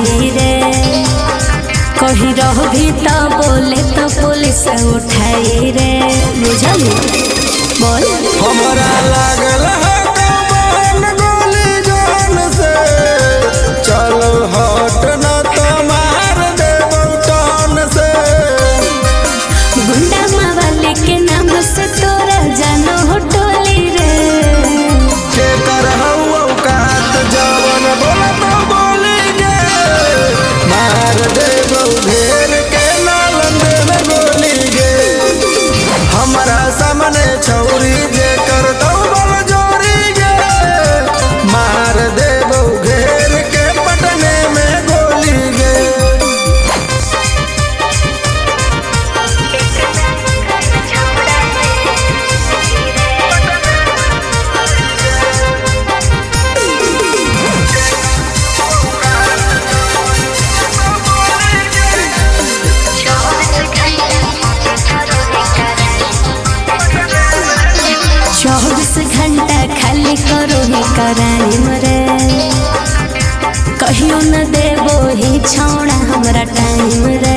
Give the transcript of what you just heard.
जाई रे। कही रह भी तो बोले तो पुलिस उठाई रे। बुझली बोल हमरा लागल है कमान गोली जान से, चलो हट न तो मार देबो टान से। गुंडा मावाली के नाम से तोरा जानो हो टोली रे। के करहु औकात जवन बोला तो बोली गे, मार देबो घेर के नालंदे में गोली गे। हमरा सामने छौरी जे कर दो बल जोरी गे, मार देबो घेर के पटने में गोली गे। चौबीस घंटा खाली करो ही कराई मरे। कहियो न देबो ही छौड़ा हमरा टाइम रे।